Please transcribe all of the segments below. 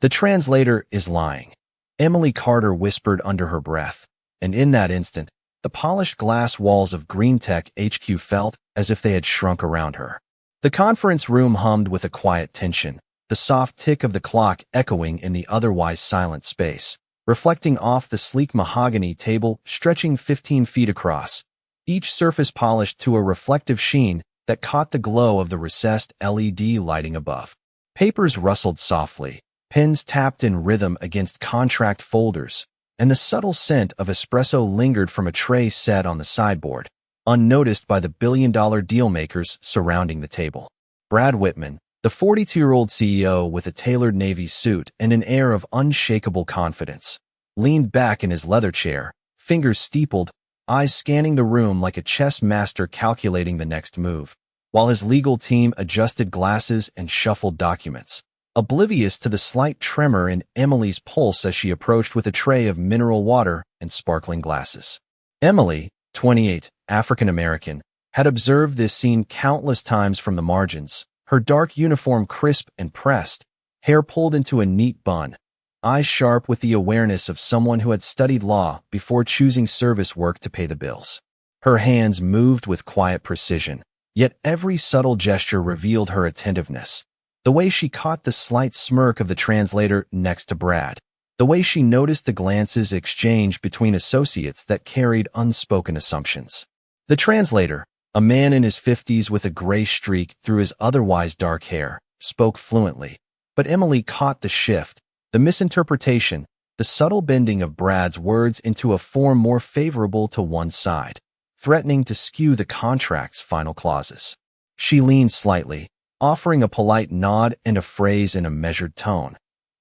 The translator is lying, Emily Carter whispered under her breath, and in that instant, the polished glass walls of Green Tech HQ felt as if they had shrunk around her. The conference room hummed with a quiet tension, the soft tick of the clock echoing in the otherwise silent space, reflecting off the sleek mahogany table stretching 15 feet across, each surface polished to a reflective sheen that caught the glow of the recessed LED lighting above. Papers rustled softly, pens tapped in rhythm against contract folders, and the subtle scent of espresso lingered from a tray set on the sideboard, unnoticed by the billion-dollar dealmakers surrounding the table. Brad Whitman, the 42-year-old CEO with a tailored navy suit and an air of unshakable confidence, leaned back in his leather chair, fingers steepled, eyes scanning the room like a chess master calculating the next move, while his legal team adjusted glasses and shuffled documents, oblivious to the slight tremor in Emily's pulse as she approached with a tray of mineral water and sparkling glasses. Emily, 28, African-American, had observed this scene countless times from the margins, her dark uniform crisp and pressed, hair pulled into a neat bun, eyes sharp with the awareness of someone who had studied law before choosing service work to pay the bills. Her hands moved with quiet precision, yet every subtle gesture revealed her attentiveness. The way she caught the slight smirk of the translator next to Brad, the way she noticed the glances exchanged between associates that carried unspoken assumptions. The translator, a man in his 50s with a gray streak through his otherwise dark hair, spoke fluently, but Emily caught the shift, the misinterpretation, the subtle bending of Brad's words into a form more favorable to one side, threatening to skew the contract's final clauses. She leaned slightly, offering a polite nod and a phrase in a measured tone.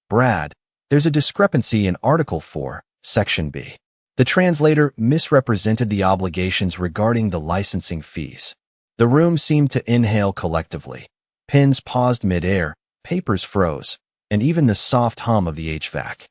Brad, there's a discrepancy in Article 4, Section B. The translator misrepresented the obligations regarding the licensing fees. The room seemed to inhale collectively. Pens paused mid-air, papers froze, and even the soft hum of the HVAC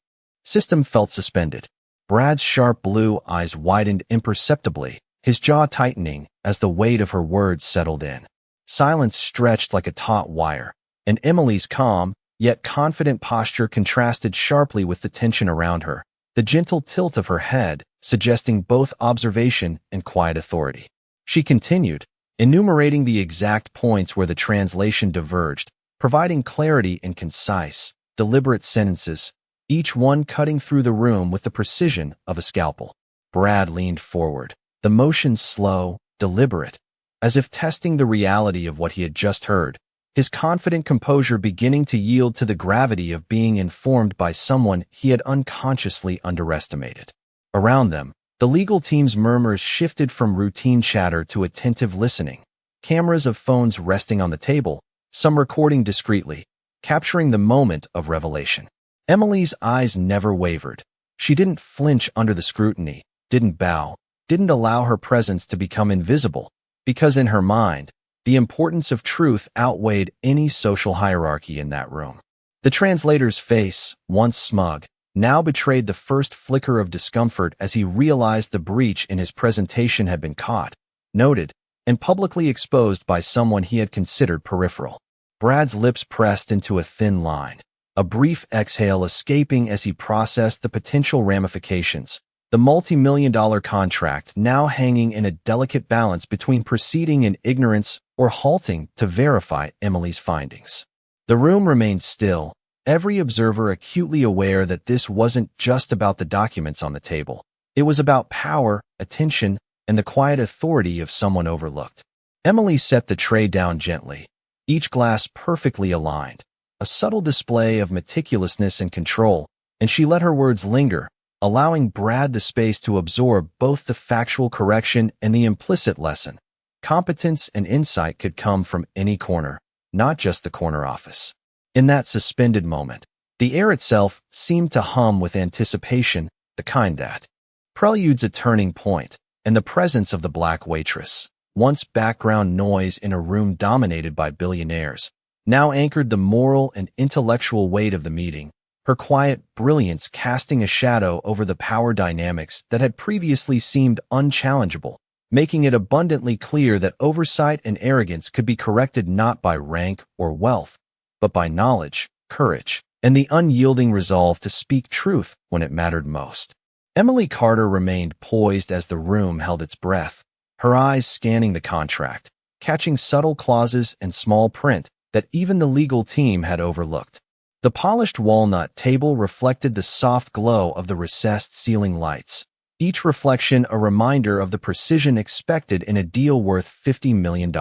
system felt suspended. Brad's sharp blue eyes widened imperceptibly, his jaw tightening as the weight of her words settled in. Silence stretched like a taut wire, and Emily's calm, yet confident posture contrasted sharply with the tension around her, the gentle tilt of her head suggesting both observation and quiet authority. She continued, enumerating the exact points where the translation diverged, providing clarity in concise, deliberate sentences, each one cutting through the room with the precision of a scalpel. Brad leaned forward, the motion slow, deliberate, as if testing the reality of what he had just heard, his confident composure beginning to yield to the gravity of being informed by someone he had unconsciously underestimated. Around them, the legal team's murmurs shifted from routine chatter to attentive listening, cameras of phones resting on the table, some recording discreetly, capturing the moment of revelation. Emily's eyes never wavered. She didn't flinch under the scrutiny, didn't bow, didn't allow her presence to become invisible, because in her mind, the importance of truth outweighed any social hierarchy in that room. The translator's face, once smug, now betrayed the first flicker of discomfort as he realized the breach in his presentation had been caught, noted, and publicly exposed by someone he had considered peripheral. Brad's lips pressed into a thin line, a brief exhale escaping as he processed the potential ramifications, the multi-million-dollar contract now hanging in a delicate balance between proceeding in ignorance or halting to verify Emily's findings. The room remained still, every observer acutely aware that this wasn't just about the documents on the table. It was about power, attention, and the quiet authority of someone overlooked. Emily set the tray down gently, each glass perfectly aligned, a subtle display of meticulousness and control, and she let her words linger, allowing Brad the space to absorb both the factual correction and the implicit lesson. Competence and insight could come from any corner, not just the corner office. In that suspended moment, the air itself seemed to hum with anticipation, the kind that preludes a turning point, and the presence of the black waitress, once background noise in a room dominated by billionaires, now anchored the moral and intellectual weight of the meeting, her quiet brilliance casting a shadow over the power dynamics that had previously seemed unchallengeable, making it abundantly clear that oversight and arrogance could be corrected not by rank or wealth, but by knowledge, courage, and the unyielding resolve to speak truth when it mattered most. Emily Carter remained poised as the room held its breath, her eyes scanning the contract, catching subtle clauses and small print that even the legal team had overlooked. The polished walnut table reflected the soft glow of the recessed ceiling lights, each reflection a reminder of the precision expected in a deal worth $50 million.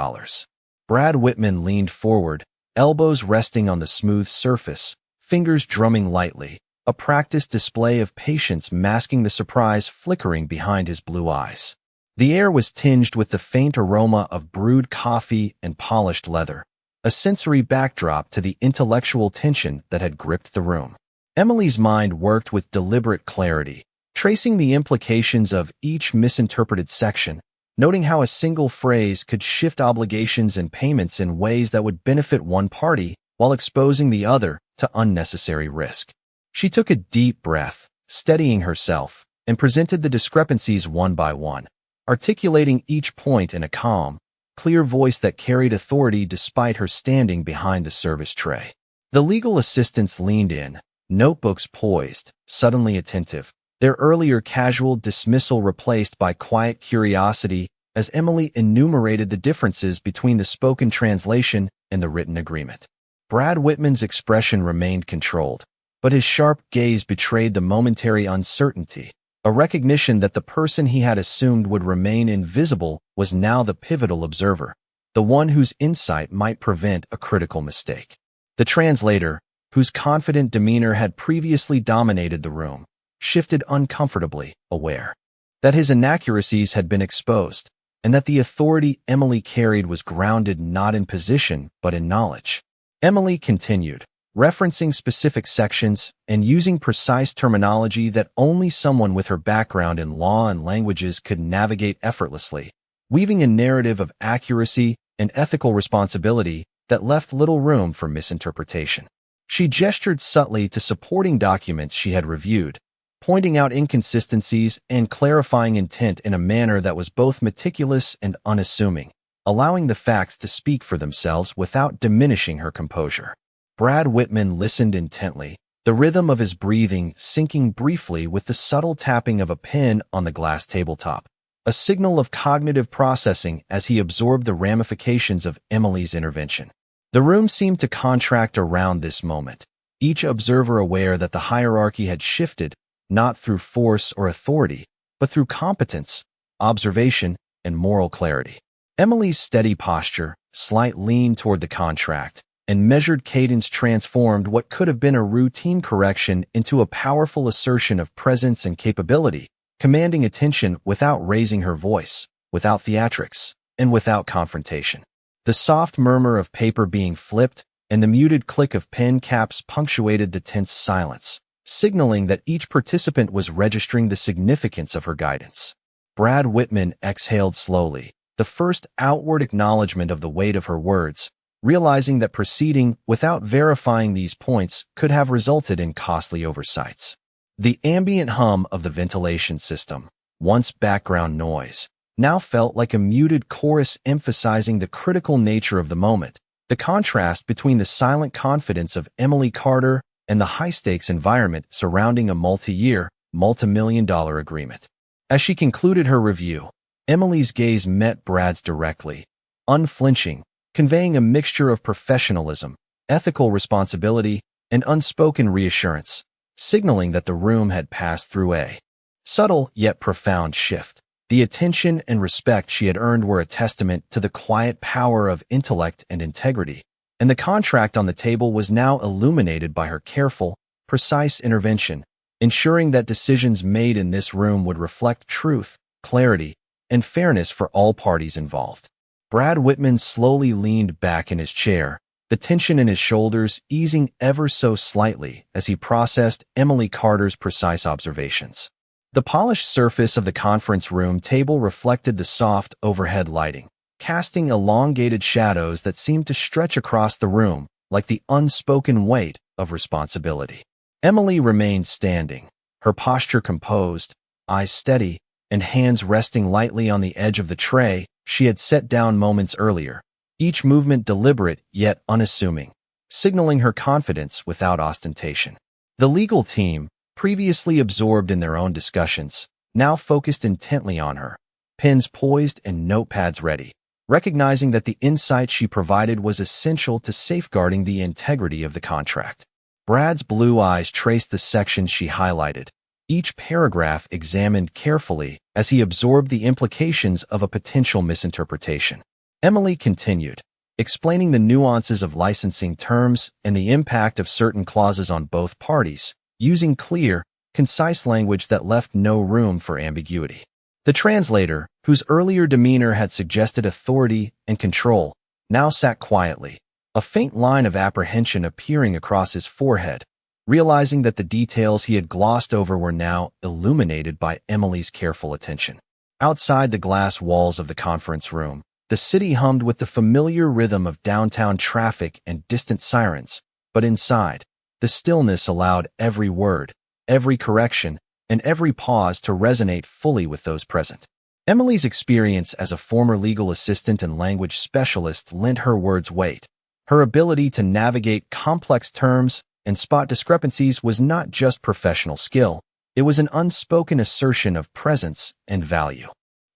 Brad Whitman leaned forward, elbows resting on the smooth surface, fingers drumming lightly, a practiced display of patience masking the surprise flickering behind his blue eyes. The air was tinged with the faint aroma of brewed coffee and polished leather, a sensory backdrop to the intellectual tension that had gripped the room. Emily's mind worked with deliberate clarity, tracing the implications of each misinterpreted section, noting how a single phrase could shift obligations and payments in ways that would benefit one party while exposing the other to unnecessary risk. She took a deep breath, steadying herself, and presented the discrepancies one by one, articulating each point in a calm, clear voice that carried authority despite her standing behind the service tray. The legal assistants leaned in, notebooks poised, suddenly attentive, their earlier casual dismissal replaced by quiet curiosity as Emily enumerated the differences between the spoken translation and the written agreement. Brad Whitman's expression remained controlled, but his sharp gaze betrayed the momentary uncertainty, a recognition that the person he had assumed would remain invisible was now the pivotal observer, the one whose insight might prevent a critical mistake. The translator, whose confident demeanor had previously dominated the room, shifted uncomfortably, aware that his inaccuracies had been exposed, and that the authority Emily carried was grounded not in position but in knowledge. Emily continued, referencing specific sections and using precise terminology that only someone with her background in law and languages could navigate effortlessly, weaving a narrative of accuracy and ethical responsibility that left little room for misinterpretation. She gestured subtly to supporting documents she had reviewed, pointing out inconsistencies and clarifying intent in a manner that was both meticulous and unassuming, allowing the facts to speak for themselves without diminishing her composure. Brad Whitman listened intently, the rhythm of his breathing syncing briefly with the subtle tapping of a pen on the glass tabletop, a signal of cognitive processing as he absorbed the ramifications of Emily's intervention. The room seemed to contract around this moment, each observer aware that the hierarchy had shifted, not through force or authority, but through competence, observation, and moral clarity. Emily's steady posture, slight lean toward the contract, and measured cadence transformed what could have been a routine correction into a powerful assertion of presence and capability, commanding attention without raising her voice, without theatrics, and without confrontation. The soft murmur of paper being flipped and the muted click of pen caps punctuated the tense silence, signaling that each participant was registering the significance of her guidance. Brad Whitman exhaled slowly, the first outward acknowledgement of the weight of her words, realizing that proceeding without verifying these points could have resulted in costly oversights. The ambient hum of the ventilation system, once background noise, now felt like a muted chorus emphasizing the critical nature of the moment, the contrast between the silent confidence of Emily Carter and the high-stakes environment surrounding a multi-year, multi-million-dollar agreement. As she concluded her review, Emily's gaze met Brad's directly, unflinching, conveying a mixture of professionalism, ethical responsibility, and unspoken reassurance, signaling that the room had passed through a subtle yet profound shift. The attention and respect she had earned were a testament to the quiet power of intellect and integrity, and the contract on the table was now illuminated by her careful, precise intervention, ensuring that decisions made in this room would reflect truth, clarity, and fairness for all parties involved. Brad Whitman slowly leaned back in his chair, the tension in his shoulders easing ever so slightly as he processed Emily Carter's precise observations. The polished surface of the conference room table reflected the soft overhead lighting, casting elongated shadows that seemed to stretch across the room like the unspoken weight of responsibility. Emily remained standing, her posture composed, eyes steady, and hands resting lightly on the edge of the tray she had set down moments earlier, each movement deliberate yet unassuming, signaling her confidence without ostentation. The legal team, previously absorbed in their own discussions, now focused intently on her, pens poised and notepads ready, recognizing that the insight she provided was essential to safeguarding the integrity of the contract. Brad's blue eyes traced the sections she highlighted, each paragraph examined carefully as he absorbed the implications of a potential misinterpretation. Emily continued, explaining the nuances of licensing terms and the impact of certain clauses on both parties, using clear, concise language that left no room for ambiguity. The translator, whose earlier demeanor had suggested authority and control, now sat quietly, a faint line of apprehension appearing across his forehead, realizing that the details he had glossed over were now illuminated by Emily's careful attention. Outside the glass walls of the conference room, the city hummed with the familiar rhythm of downtown traffic and distant sirens, but inside, the stillness allowed every word, every correction, and every pause to resonate fully with those present. Emily's experience as a former legal assistant and language specialist lent her words weight. Her ability to navigate complex terms and spot discrepancies was not just professional skill, it was an unspoken assertion of presence and value.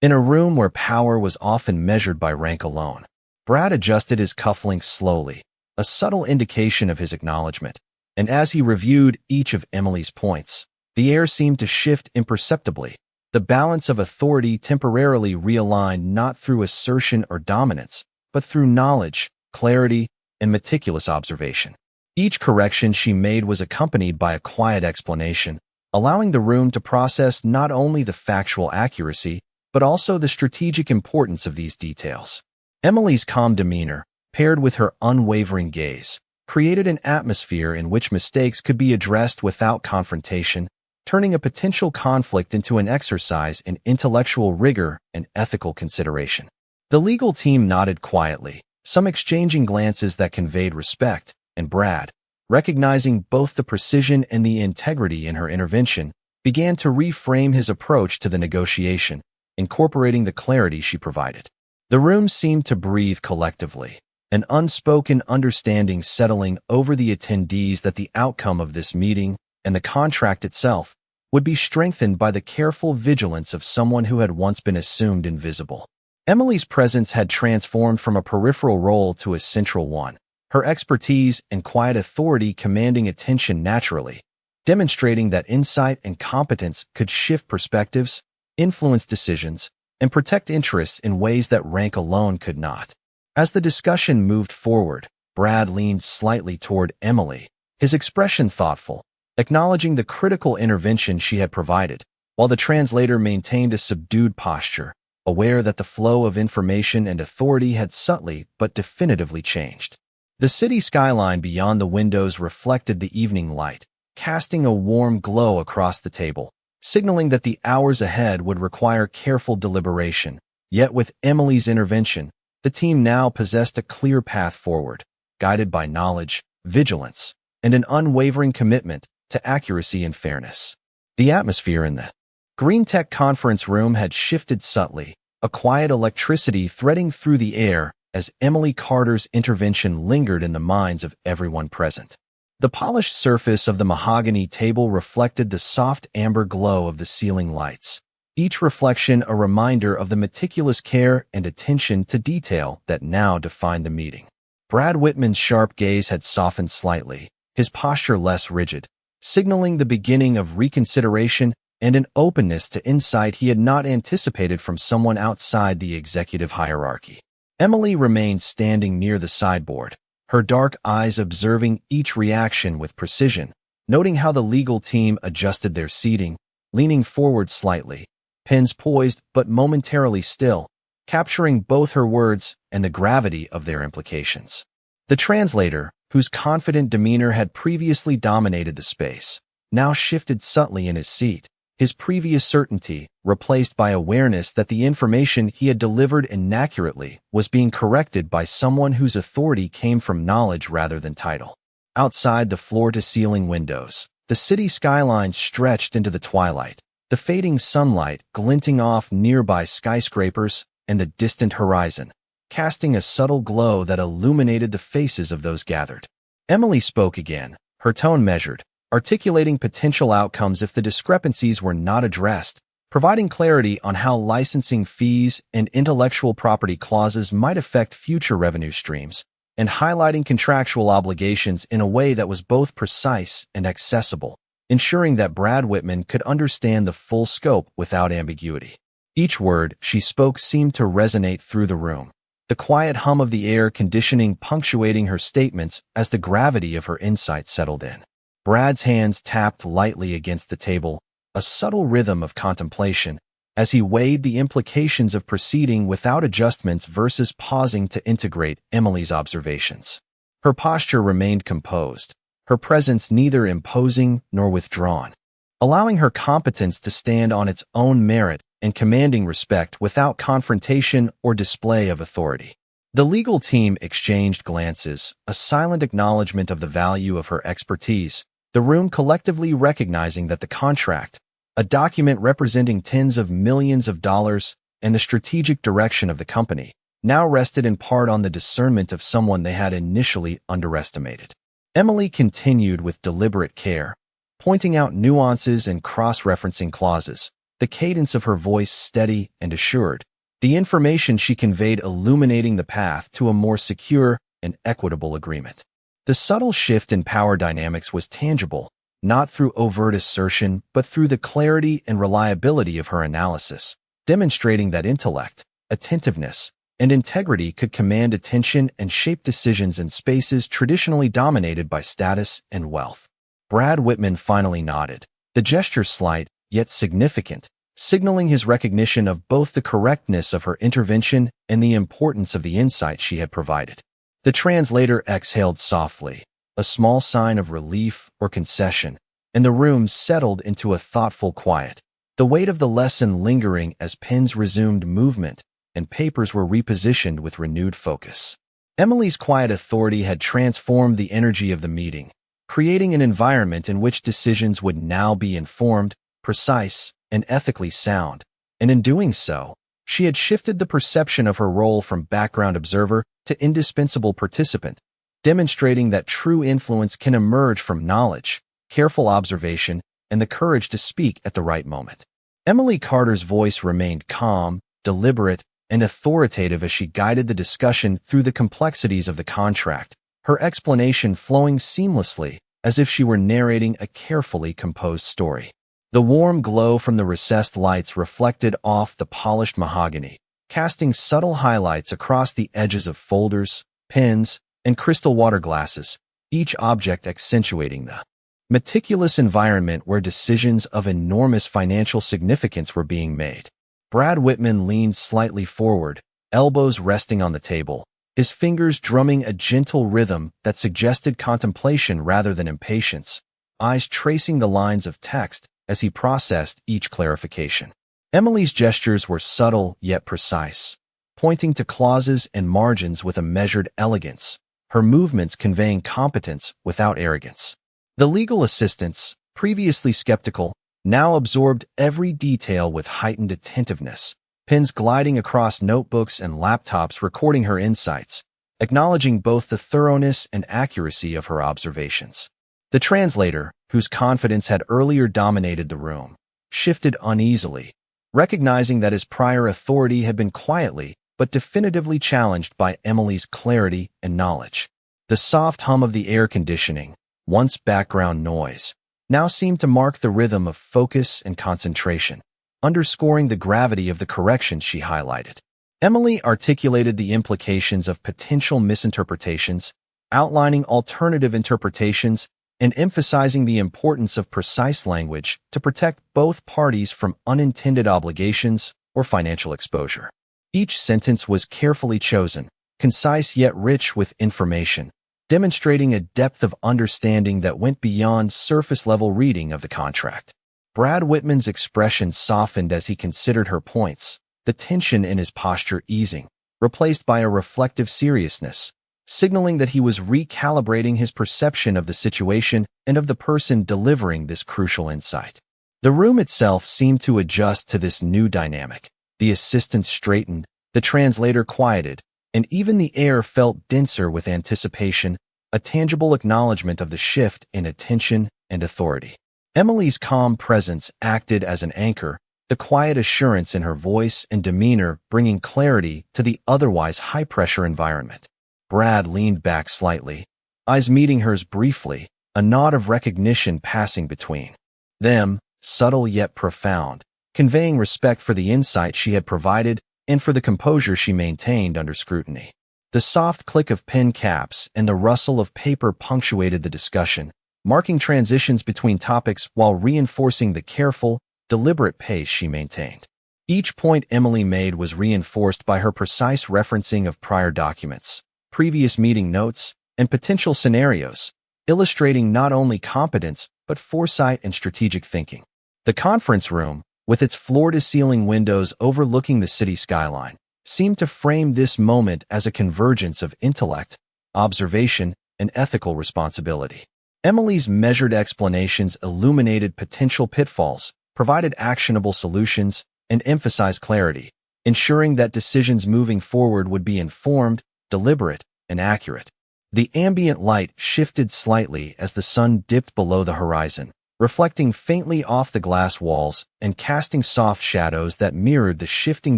In a room where power was often measured by rank alone, Brad adjusted his cufflinks slowly, a subtle indication of his acknowledgement, and as he reviewed each of Emily's points, the air seemed to shift imperceptibly. The balance of authority temporarily realigned not through assertion or dominance, but through knowledge, clarity, and meticulous observation. Each correction she made was accompanied by a quiet explanation, allowing the room to process not only the factual accuracy, but also the strategic importance of these details. Emily's calm demeanor, paired with her unwavering gaze, created an atmosphere in which mistakes could be addressed without confrontation, turning a potential conflict into an exercise in intellectual rigor and ethical consideration. The legal team nodded quietly, some exchanging glances that conveyed respect, and Brad, recognizing both the precision and the integrity in her intervention, began to reframe his approach to the negotiation, incorporating the clarity she provided. The room seemed to breathe collectively, an unspoken understanding settling over the attendees that the outcome of this meeting and the contract itself would be strengthened by the careful vigilance of someone who had once been assumed invisible. Emily's presence had transformed from a peripheral role to a central one, her expertise and quiet authority commanding attention naturally, demonstrating that insight and competence could shift perspectives, influence decisions, and protect interests in ways that rank alone could not. As the discussion moved forward, Brad leaned slightly toward Emily, his expression thoughtful, acknowledging the critical intervention she had provided, while the translator maintained a subdued posture, aware that the flow of information and authority had subtly but definitively changed. The city skyline beyond the windows reflected the evening light, casting a warm glow across the table, signaling that the hours ahead would require careful deliberation. Yet with Emily's intervention, the team now possessed a clear path forward, guided by knowledge, vigilance, and an unwavering commitment to accuracy and fairness. The atmosphere in the Green Tech conference room had shifted subtly, a quiet electricity threading through the air as Emily Carter's intervention lingered in the minds of everyone present. The polished surface of the mahogany table reflected the soft amber glow of the ceiling lights, each reflection a reminder of the meticulous care and attention to detail that now defined the meeting. Brad Whitman's sharp gaze had softened slightly, his posture less rigid, signaling the beginning of reconsideration and an openness to insight he had not anticipated from someone outside the executive hierarchy. Emily remained standing near the sideboard, her dark eyes observing each reaction with precision, noting how the legal team adjusted their seating, leaning forward slightly, pens poised but momentarily still, capturing both her words and the gravity of their implications. The translator, whose confident demeanor had previously dominated the space, now shifted subtly in his seat, his previous certainty replaced by awareness that the information he had delivered inaccurately was being corrected by someone whose authority came from knowledge rather than title. Outside the floor-to-ceiling windows, the city skyline stretched into the twilight, the fading sunlight glinting off nearby skyscrapers and the distant horizon, casting a subtle glow that illuminated the faces of those gathered. Emily spoke again, her tone measured, articulating potential outcomes if the discrepancies were not addressed, providing clarity on how licensing fees and intellectual property clauses might affect future revenue streams, and highlighting contractual obligations in a way that was both precise and accessible, ensuring that Brad Whitman could understand the full scope without ambiguity. Each word she spoke seemed to resonate through the room, the quiet hum of the air conditioning punctuating her statements as the gravity of her insight settled in. Brad's hands tapped lightly against the table, a subtle rhythm of contemplation, as he weighed the implications of proceeding without adjustments versus pausing to integrate Emily's observations. Her posture remained composed, her presence neither imposing nor withdrawn, allowing her competence to stand on its own merit and commanding respect without confrontation or display of authority. The legal team exchanged glances, a silent acknowledgement of the value of her expertise, the room collectively recognizing that the contract, a document representing tens of millions of dollars and the strategic direction of the company, now rested in part on the discernment of someone they had initially underestimated. Emily continued with deliberate care, pointing out nuances and cross-referencing clauses, the cadence of her voice steady and assured, the information she conveyed illuminating the path to a more secure and equitable agreement. The subtle shift in power dynamics was tangible, not through overt assertion but through the clarity and reliability of her analysis, demonstrating that intellect, attentiveness, and integrity could command attention and shape decisions in spaces traditionally dominated by status and wealth. Brad Whitman finally nodded, the gesture slight, yet significant, signaling his recognition of both the correctness of her intervention and the importance of the insight she had provided. The translator exhaled softly, a small sign of relief or concession, and the room settled into a thoughtful quiet, the weight of the lesson lingering as pens resumed movement and papers were repositioned with renewed focus. Emily's quiet authority had transformed the energy of the meeting, creating an environment in which decisions would now be informed, precise, and ethically sound, and in doing so, she had shifted the perception of her role from background observer to indispensable participant, demonstrating that true influence can emerge from knowledge, careful observation, and the courage to speak at the right moment. Emily Carter's voice remained calm, deliberate, and authoritative as she guided the discussion through the complexities of the contract, her explanation flowing seamlessly as if she were narrating a carefully composed story. The warm glow from the recessed lights reflected off the polished mahogany, casting subtle highlights across the edges of folders, pens, and crystal water glasses, each object accentuating the meticulous environment where decisions of enormous financial significance were being made. Brad Whitman leaned slightly forward, elbows resting on the table, his fingers drumming a gentle rhythm that suggested contemplation rather than impatience, eyes tracing the lines of text as he processed each clarification. Emily's gestures were subtle yet precise, pointing to clauses and margins with a measured elegance, her movements conveying competence without arrogance. The legal assistants, previously skeptical, now absorbed every detail with heightened attentiveness, pens gliding across notebooks and laptops recording her insights, acknowledging both the thoroughness and accuracy of her observations. The translator, whose confidence had earlier dominated the room, shifted uneasily, recognizing that his prior authority had been quietly but definitively challenged by Emily's clarity and knowledge. The soft hum of the air conditioning, once background noise, now seemed to mark the rhythm of focus and concentration, underscoring the gravity of the corrections she highlighted. Emily articulated the implications of potential misinterpretations, outlining alternative interpretations, and emphasizing the importance of precise language to protect both parties from unintended obligations or financial exposure. Each sentence was carefully chosen, concise yet rich with information, demonstrating a depth of understanding that went beyond surface-level reading of the contract. Brad Whitman's expression softened as he considered her points, the tension in his posture easing, replaced by a reflective seriousness, signaling that he was recalibrating his perception of the situation and of the person delivering this crucial insight. The room itself seemed to adjust to this new dynamic. The assistant straightened, the translator quieted, and even the air felt denser with anticipation, a tangible acknowledgement of the shift in attention and authority. Emily's calm presence acted as an anchor, the quiet assurance in her voice and demeanor bringing clarity to the otherwise high-pressure environment. Brad leaned back slightly, eyes meeting hers briefly, a nod of recognition passing between them, subtle yet profound, conveying respect for the insight she had provided and for the composure she maintained under scrutiny. The soft click of pen caps and the rustle of paper punctuated the discussion, marking transitions between topics while reinforcing the careful, deliberate pace she maintained. Each point Emily made was reinforced by her precise referencing of prior documents, previous meeting notes, and potential scenarios, illustrating not only competence but foresight and strategic thinking. The conference room, with its floor-to-ceiling windows overlooking the city skyline, seemed to frame this moment as a convergence of intellect, observation, and ethical responsibility. Emily's measured explanations illuminated potential pitfalls, provided actionable solutions, and emphasized clarity, ensuring that decisions moving forward would be informed, deliberate, and accurate. The ambient light shifted slightly as the sun dipped below the horizon, reflecting faintly off the glass walls and casting soft shadows that mirrored the shifting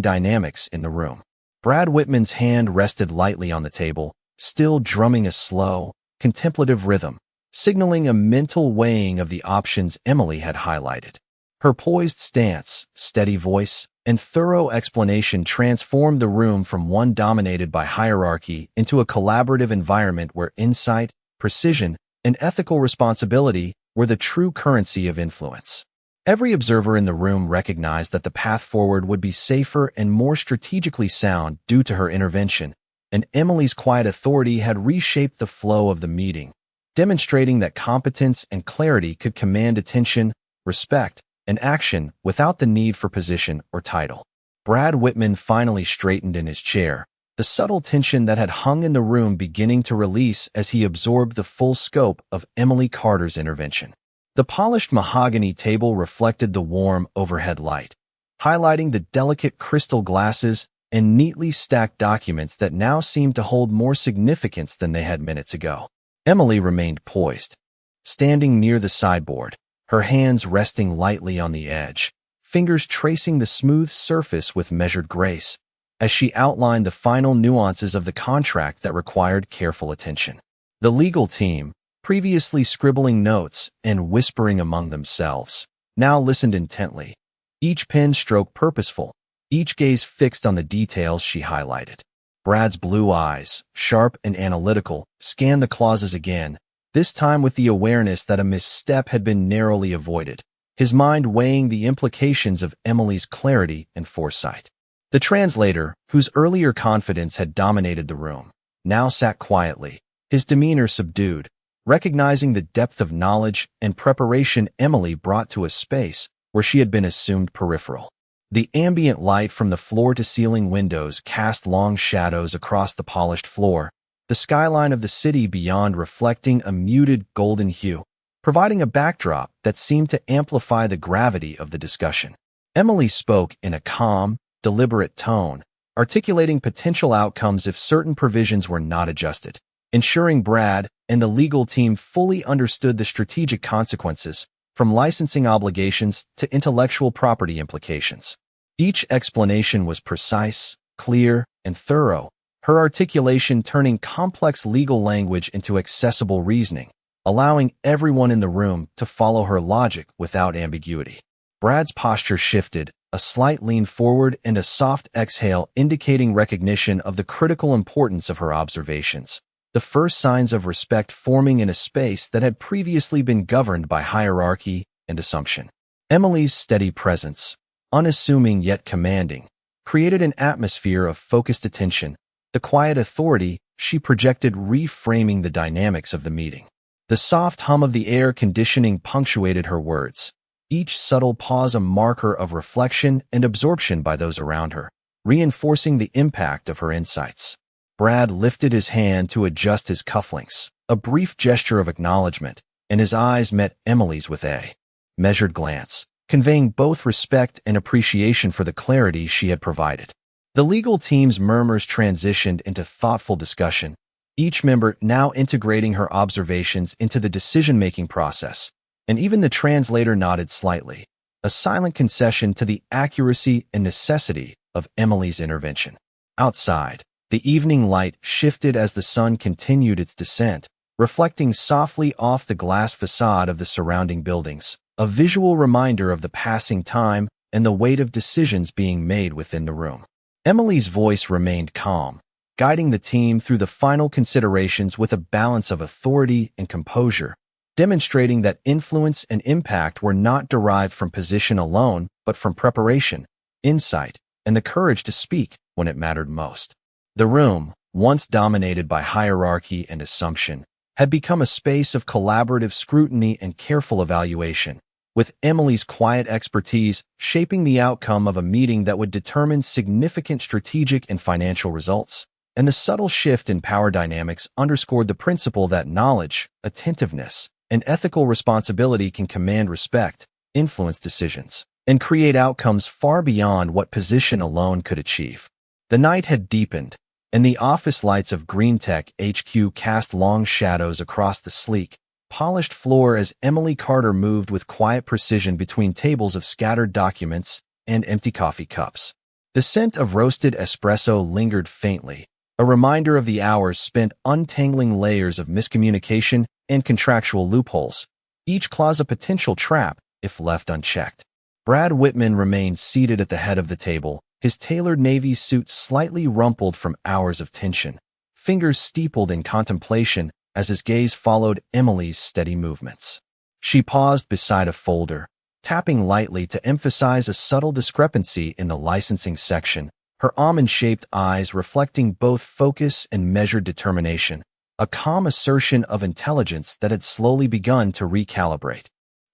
dynamics in the room. Brad Whitman's hand rested lightly on the table, still drumming a slow, contemplative rhythm, signaling a mental weighing of the options Emily had highlighted. Her poised stance, steady voice, and thorough explanation transformed the room from one dominated by hierarchy into a collaborative environment where insight, precision, and ethical responsibility were the true currency of influence. Every observer in the room recognized that the path forward would be safer and more strategically sound due to her intervention, and Emily's quiet authority had reshaped the flow of the meeting, demonstrating that competence and clarity could command attention, respect, and action without the need for position or title. Brad Whitman finally straightened in his chair, the subtle tension that had hung in the room beginning to release as he absorbed the full scope of Emily Carter's intervention. The polished mahogany table reflected the warm overhead light, highlighting the delicate crystal glasses and neatly stacked documents that now seemed to hold more significance than they had minutes ago. Emily remained poised, standing near the sideboard, her hands resting lightly on the edge, fingers tracing the smooth surface with measured grace, as she outlined the final nuances of the contract that required careful attention. The legal team, previously scribbling notes and whispering among themselves, now listened intently, each pen stroke purposeful, each gaze fixed on the details she highlighted. Brad's blue eyes, sharp and analytical, scanned the clauses again, this time with the awareness that a misstep had been narrowly avoided, his mind weighing the implications of Emily's clarity and foresight. The translator, whose earlier confidence had dominated the room, now sat quietly, his demeanor subdued, recognizing the depth of knowledge and preparation Emily brought to a space where she had been assumed peripheral. The ambient light from the floor-to-ceiling windows cast long shadows across the polished floor, the skyline of the city beyond reflecting a muted golden hue, providing a backdrop that seemed to amplify the gravity of the discussion. Emily spoke in a calm, deliberate tone, articulating potential outcomes if certain provisions were not adjusted, ensuring Brad and the legal team fully understood the strategic consequences, from licensing obligations to intellectual property implications. Each explanation was precise, clear, and thorough, her articulation turning complex legal language into accessible reasoning, allowing everyone in the room to follow her logic without ambiguity. Brad's posture shifted, a slight lean forward and a soft exhale indicating recognition of the critical importance of her observations, the first signs of respect forming in a space that had previously been governed by hierarchy and assumption. Emily's steady presence, unassuming yet commanding, created an atmosphere of focused attention, the quiet authority she projected reframing the dynamics of the meeting. The soft hum of the air conditioning punctuated her words, each subtle pause a marker of reflection and absorption by those around her, reinforcing the impact of her insights. Brad lifted his hand to adjust his cufflinks, a brief gesture of acknowledgement, and his eyes met Emily's with a measured glance, conveying both respect and appreciation for the clarity she had provided. The legal team's murmurs transitioned into thoughtful discussion, each member now integrating her observations into the decision-making process, and even the translator nodded slightly, a silent concession to the accuracy and necessity of Emily's intervention. Outside, the evening light shifted as the sun continued its descent, reflecting softly off the glass facade of the surrounding buildings, a visual reminder of the passing time and the weight of decisions being made within the room. Emily's voice remained calm, guiding the team through the final considerations with a balance of authority and composure, demonstrating that influence and impact were not derived from position alone, but from preparation, insight, and the courage to speak when it mattered most. The room, once dominated by hierarchy and assumption, had become a space of collaborative scrutiny and careful evaluation, with Emily's quiet expertise shaping the outcome of a meeting that would determine significant strategic and financial results. And the subtle shift in power dynamics underscored the principle that knowledge, attentiveness, and ethical responsibility can command respect, influence decisions, and create outcomes far beyond what position alone could achieve. The night had deepened, and the office lights of GreenTech HQ cast long shadows across the sleek, polished floor as Emily Carter moved with quiet precision between tables of scattered documents and empty coffee cups. The scent of roasted espresso lingered faintly, a reminder of the hours spent untangling layers of miscommunication and contractual loopholes, each clause a potential trap if left unchecked. Brad Whitman remained seated at the head of the table, his tailored navy suit slightly rumpled from hours of tension, fingers steepled in contemplation as his gaze followed Emily's steady movements. She paused beside a folder, tapping lightly to emphasize a subtle discrepancy in the licensing section, her almond-shaped eyes reflecting both focus and measured determination, a calm assertion of intelligence that had slowly begun to recalibrate.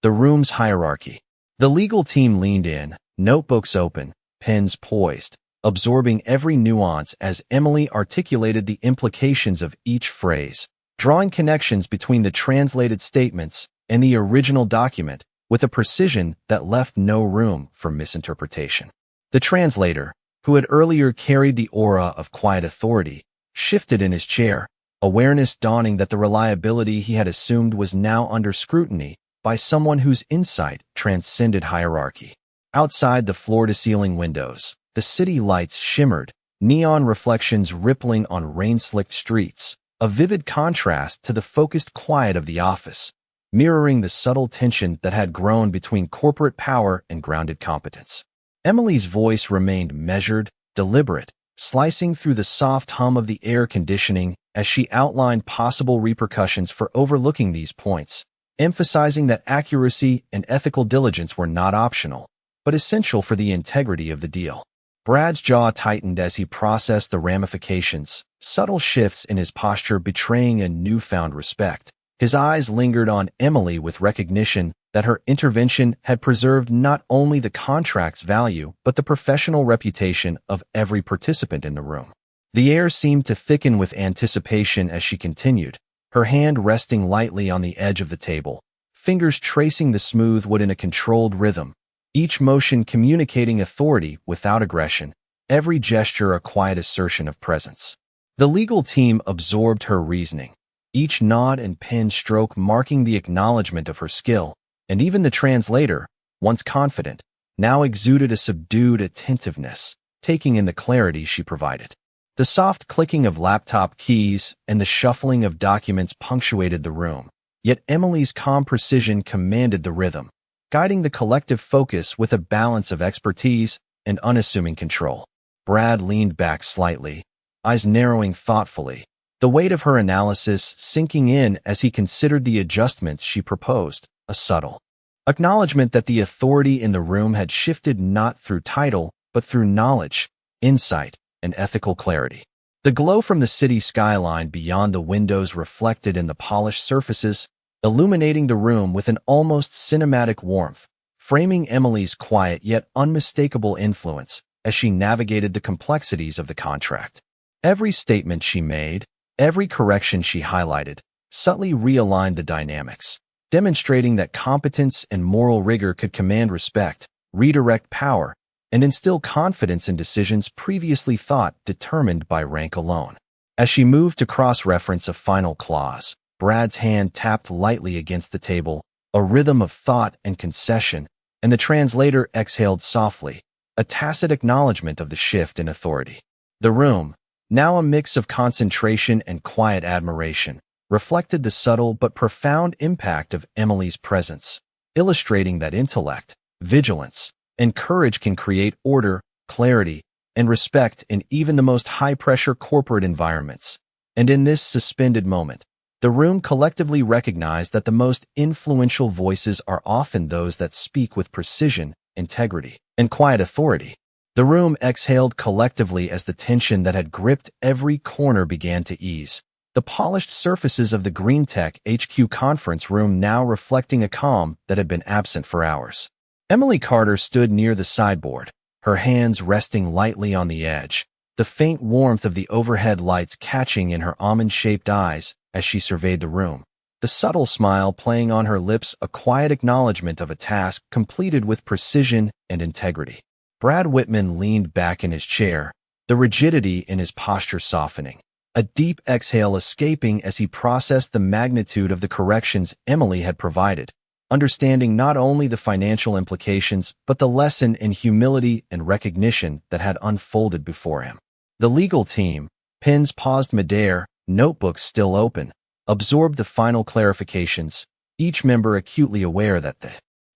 The room's hierarchy. The legal team leaned in, notebooks open, pens poised, absorbing every nuance as Emily articulated the implications of each phrase, drawing connections between the translated statements and the original document with a precision that left no room for misinterpretation. The translator, who had earlier carried the aura of quiet authority, shifted in his chair, awareness dawning that the reliability he had assumed was now under scrutiny by someone whose insight transcended hierarchy. Outside the floor-to-ceiling windows, the city lights shimmered, neon reflections rippling on rain-slicked streets, a vivid contrast to the focused quiet of the office, mirroring the subtle tension that had grown between corporate power and grounded competence. Emily's voice remained measured, deliberate, slicing through the soft hum of the air conditioning as she outlined possible repercussions for overlooking these points, emphasizing that accuracy and ethical diligence were not optional, but essential for the integrity of the deal. Brad's jaw tightened as he processed the ramifications, subtle shifts in his posture betraying a newfound respect. His eyes lingered on Emily with recognition that her intervention had preserved not only the contract's value but the professional reputation of every participant in the room. The air seemed to thicken with anticipation as she continued, her hand resting lightly on the edge of the table, fingers tracing the smooth wood in a controlled rhythm, each motion communicating authority without aggression, every gesture a quiet assertion of presence. The legal team absorbed her reasoning, each nod and pen stroke marking the acknowledgement of her skill, and even the translator, once confident, now exuded a subdued attentiveness, taking in the clarity she provided. The soft clicking of laptop keys and the shuffling of documents punctuated the room, yet Emily's calm precision commanded the rhythm, guiding the collective focus with a balance of expertise and unassuming control. Brad leaned back slightly, eyes narrowing thoughtfully, the weight of her analysis sinking in as he considered the adjustments she proposed, a subtle acknowledgement that the authority in the room had shifted not through title, but through knowledge, insight, and ethical clarity. The glow from the city skyline beyond the windows reflected in the polished surfaces, illuminating the room with an almost cinematic warmth, framing Emily's quiet yet unmistakable influence as she navigated the complexities of the contract. Every statement she made, every correction she highlighted, subtly realigned the dynamics, demonstrating that competence and moral rigor could command respect, redirect power, and instill confidence in decisions previously thought determined by rank alone. As she moved to cross-reference a final clause, Brad's hand tapped lightly against the table, a rhythm of thought and concession, and the translator exhaled softly, a tacit acknowledgement of the shift in authority. The room, now a mix of concentration and quiet admiration, reflected the subtle but profound impact of Emily's presence, illustrating that intellect, vigilance, and courage can create order, clarity, and respect in even the most high-pressure corporate environments. And in this suspended moment, the room collectively recognized that the most influential voices are often those that speak with precision, integrity, and quiet authority. The room exhaled collectively as the tension that had gripped every corner began to ease, the polished surfaces of the Green Tech HQ conference room now reflecting a calm that had been absent for hours. Emily Carter stood near the sideboard, her hands resting lightly on the edge, the faint warmth of the overhead lights catching in her almond-shaped eyes as she surveyed the room, the subtle smile playing on her lips, a quiet acknowledgement of a task completed with precision and integrity. Brad Whitman leaned back in his chair, the rigidity in his posture softening, a deep exhale escaping as he processed the magnitude of the corrections Emily had provided, understanding not only the financial implications but the lesson in humility and recognition that had unfolded before him. The legal team, pens paused midair, notebooks still open, absorbed the final clarifications, each member acutely aware that the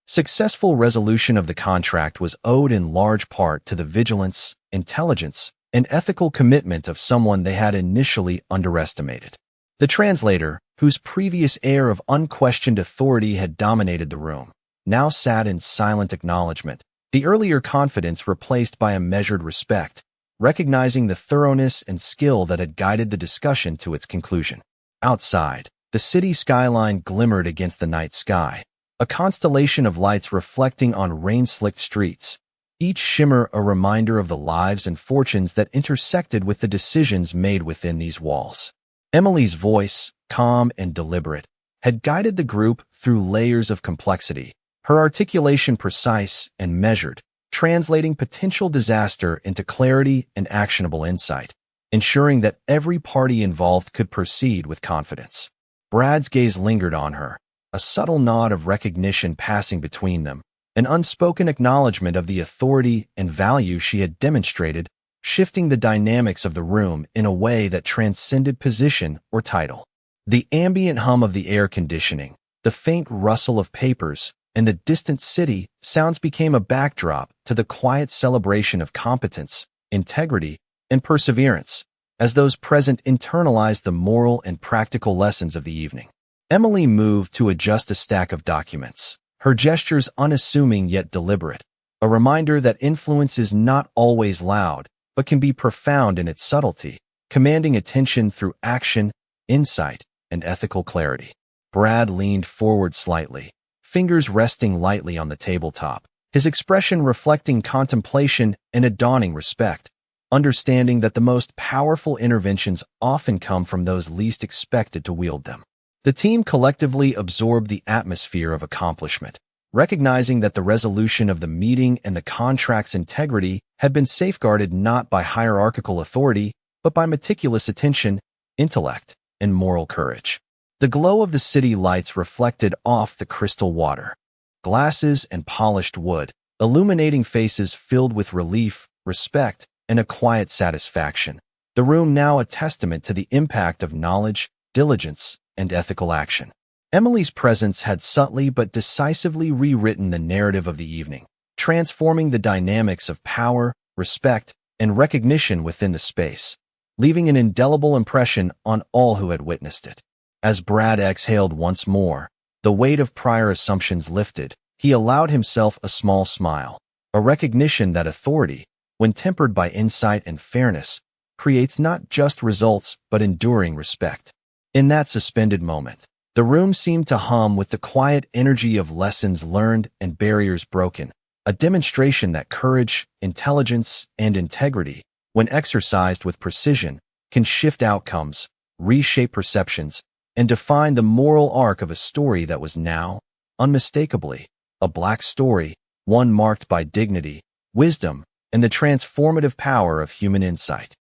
successful resolution of the contract was owed in large part to the vigilance, intelligence, and ethical commitment of someone they had initially underestimated. The translator, whose previous air of unquestioned authority had dominated the room, now sat in silent acknowledgement, the earlier confidence replaced by a measured respect, recognizing the thoroughness and skill that had guided the discussion to its conclusion. Outside, the city skyline glimmered against the night sky, a constellation of lights reflecting on rain-slicked streets, each shimmer a reminder of the lives and fortunes that intersected with the decisions made within these walls. Emily's voice, calm and deliberate, had guided the group through layers of complexity, her articulation precise and measured, translating potential disaster into clarity and actionable insight, ensuring that every party involved could proceed with confidence. Brad's gaze lingered on her, a subtle nod of recognition passing between them, an unspoken acknowledgement of the authority and value she had demonstrated, shifting the dynamics of the room in a way that transcended position or title. The ambient hum of the air conditioning, the faint rustle of papers, and the distant city sounds became a backdrop to the quiet celebration of competence, integrity, and perseverance, as those present internalized the moral and practical lessons of the evening. Emily moved to adjust a stack of documents, her gestures unassuming yet deliberate, a reminder that influence is not always loud, but can be profound in its subtlety, commanding attention through action, insight, and ethical clarity. Brad leaned forward slightly, fingers resting lightly on the tabletop, his expression reflecting contemplation and a dawning respect, understanding that the most powerful interventions often come from those least expected to wield them. The team collectively absorbed the atmosphere of accomplishment, recognizing that the resolution of the meeting and the contract's integrity had been safeguarded not by hierarchical authority, but by meticulous attention, intellect, and moral courage. The glow of the city lights reflected off the crystal water, glasses and polished wood, illuminating faces filled with relief, respect, and a quiet satisfaction. The room now a testament to the impact of knowledge, diligence, and ethical action. Emily's presence had subtly but decisively rewritten the narrative of the evening, transforming the dynamics of power, respect, and recognition within the space, leaving an indelible impression on all who had witnessed it. As Brad exhaled once more, the weight of prior assumptions lifted, he allowed himself a small smile, a recognition that authority, when tempered by insight and fairness, creates not just results but enduring respect. In that suspended moment, the room seemed to hum with the quiet energy of lessons learned and barriers broken, a demonstration that courage, intelligence, and integrity, when exercised with precision, can shift outcomes, reshape perceptions, and define the moral arc of a story that was now, unmistakably, a Black story, one marked by dignity, wisdom, and the transformative power of human insight.